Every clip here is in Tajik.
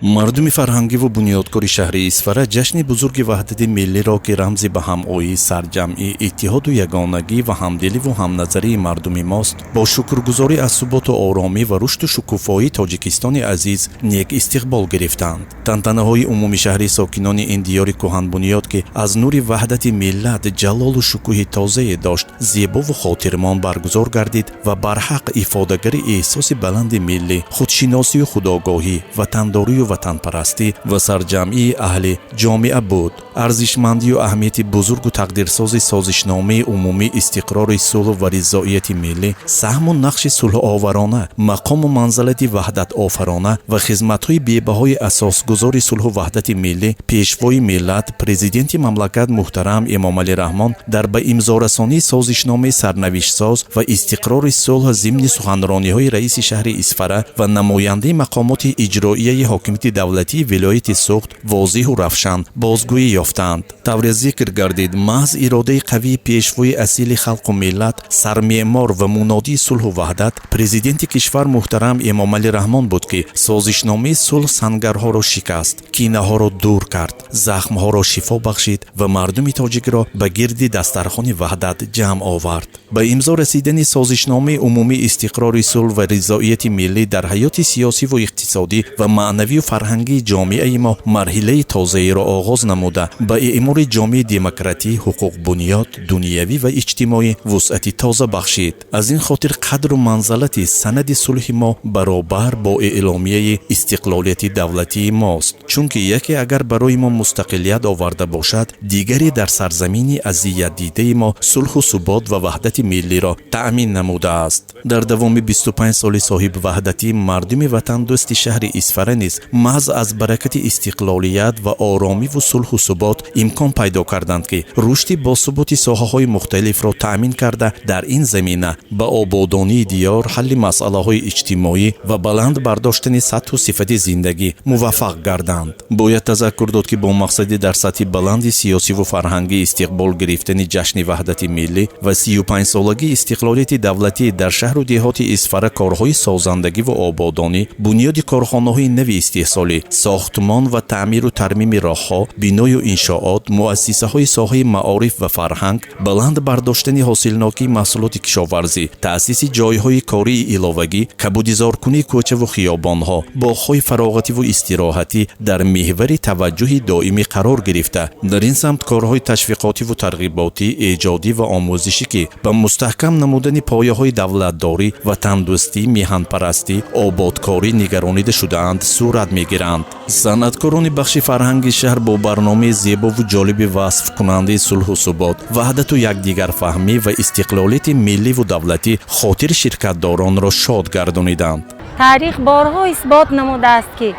мардуми фарҳангиву бунёдкори шаҳри Исфара ҷашни бузурги ваҳдати миллиро ки рамзи ба ҳамоӣ, сарҷамъӣ, иттиҳоду ягонагӣ ва ҳамдиливу ҳамназарии мардуми мост, бо шукргузорӣ аз суботу оромӣ ва рушду шукуфоии Тоҷикистони азиз нек истиқбол гирифтанд. Тантанаҳои умуми шаҳри сокинони ин диёри кӯҳанбунёд ки аз нури ваҳдати миллат ҷалолу шукӯҳи тозае дошт, зебову хотирмон баргузор гардид ва барҳақ ифодагари эҳсоси баланди миллӣ, худшиносию худогоҳӣ, ватандорию ватанпарастӣ ва сарҷамъии аҳли ҷомеа буд. арзишмандию аҳамияти бузургу тақдирсози созишномаи умумии истиқрори сулҳ ва ризоияти миллӣ, саҳму нақши сулҳоварона, мақому манзалати ваҳдатофарона ва хизматҳои бебаҳои асосгузори сулҳу ваҳдати миллӣ, пешвои миллат, президенти мамлакат муҳтарам Эмомалӣ Раҳмон дар ба имзорасонии созишномаи сарнавиштсоз ва истиқрори сулҳ зимни суханрониҳои раиси шаҳри Исфара ва намояндаи мақомоти иҷроияи ҳокимияти давлатии вилояти Суғд возеҳу равшан бозгӯӣ ёфтанд. Тавре зикр гардид, маҳз иродаи қавии пешвои асили халқу миллат, сармеъмор ва мунодии сулҳу ваҳдат, президенти кишвар муҳтарам Эмомалӣ Раҳмон буд ки созишномаи сулҳ сангарҳоро шикаст, кинаҳоро дур кард, захмҳоро шифо бахшид ва мардуми тоҷикро ба гирди дастархони ваҳдат ҷамъ овард. ба имзо расидани созишномаи умумии истиқрори сулҳ ва ризоияти миллӣ дар ҳаёти сиёсиву иқтисодӣ ва маънавию фарҳангии ҷомеаи мо марҳилаи тозаеро оғоз намуда, ба эъмори ҷомеаи демократӣ, ҳуқуқбунёд, дунявӣ ва иҷтимоӣ вусъати тоза бахшид. аз ин хотир қадру манзалати санади сулҳи мо баробар бо эъломияи истиқлолияти давлатии мост, чунки яке агар барои мо мустақилият оварда бошад, дигаре дар сарзамини азиятдидаи мо сулҳу субот ва ваҳдати миллиро таъмин намудааст. дар давоми 25 соли соҳиб ваҳдатӣ мардуми ватандӯсти шаҳри Исфара низ маҳз аз баракати истиқлолият ва оромиву сулҳу субот имкон пайдо карданд ки рушди босуботи соҳаҳои мухталифро таъмин карда, дар ин замина ба ободонии диёр, ҳалли масъалаҳои иҷтимоӣ ва баланд бардоштани сатҳу сифати зиндагӣ муваффақ гарданд. бояд тазаккур дод ки бо мақсади дар сатҳи баланди сиёсиву фарҳангӣ истиқбол гирифтани ҷашни ваҳдати миллӣ ва 35-солагии истиқлолияти давлатӣ дар шаҳру деҳоти Исфара корҳои созандагиву ободонӣ, бунёди корхонаҳои нави истеҳсолӣ, сохтмон ва таъмиру тармими роҳҳо, биною иншоот, муассисаҳои соҳаи маориф ва фарҳанг, баланд бардоштани ҳосилнокии маҳсулоти кишоварзӣ, таъсиси ҷойҳои кории иловагӣ, кабудизоркунии кӯчаву хиёбонҳо, боғҳои фароғативу истироҳатӣ дар меҳвари таваҷҷуҳи доимӣ қарор гирифта, дар ин самт корҳои ташвиқотиву тарғиботӣ, эҷодӣ ва омӯзишӣ ки ба мустаҳкам намудани пояҳои давлатдорӣ, ватандӯстӣ, меҳанпарастӣ, ободкорӣ нигаронида шудаанд, сурат мегиранд. санъаткорони бахши фарҳанги шаҳр бо барномаи зебову ҷолиби васфкунандаи сулҳу субот, ваҳдату якдигарфаҳмӣ ва истиқлолияти милливу давлатӣ хотири ширкатдоронро шод гардониданд. таърих борҳо исбот намудааст ки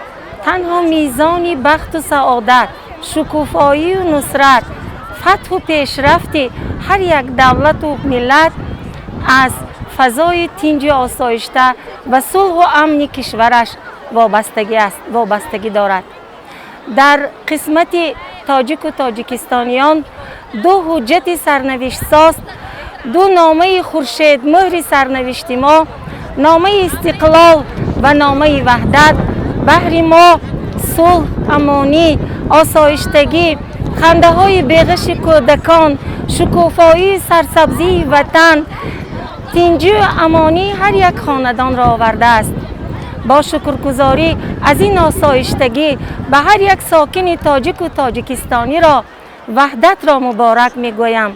танҳо мизони бахту саодат, шукуфоию нусрат, фатҳу пешрафти ҳар як давлату миллат аз фазои тинҷу осоишта ва сулҳу амни кишвараш вобастагӣ дорад. дар қисмати тоҷику тоҷикистониён ду ҳуҷҷати сарнавиштсоз, ду номаи хуршедмӯҳри сарнавишти мо, номаи истиқлол ва номаи ваҳдат баҳри мо сулҳ, амонӣ, осоиштагӣ, хандаҳои беғиши кӯдакон, шукуфоии сарсабзии ватан, тинҷу амонии ҳар як хонадонро овардааст. бо шукргузорӣ аз ин осоиштагӣ ба ҳар як сокини тоҷику тоҷикистониро ваҳдатро муборак мегӯям.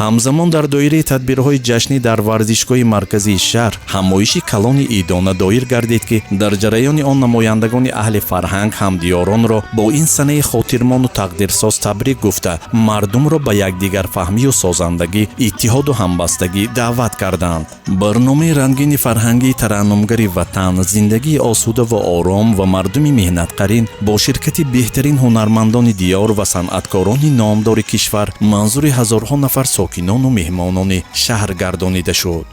ҳамзамон дар доираи тадбирҳои ҷашнӣ дар варзишгоҳи марказии шаҳр ҳамоиши калони идона доир гардид ки дар ҷараёни он намояндагони аҳли фарҳанг ҳамдиёронро бо ин санаи хотирмону тақдирсоз табрик гуфта, мардумро ба якдигарфаҳмию созандагӣ, иттиҳоду ҳамбастагӣ даъват карданд. барномаи рангини фарҳангии тараннумгари ватан, зиндагии осуда ва ором ва мардуми меҳнатқарин бо ширкати беҳтарин ҳунармандони диёр ва санъаткорони номдори кишвар манзури ҳазорҳо нафар сокинону меҳмонони шаҳр гардонида шуд.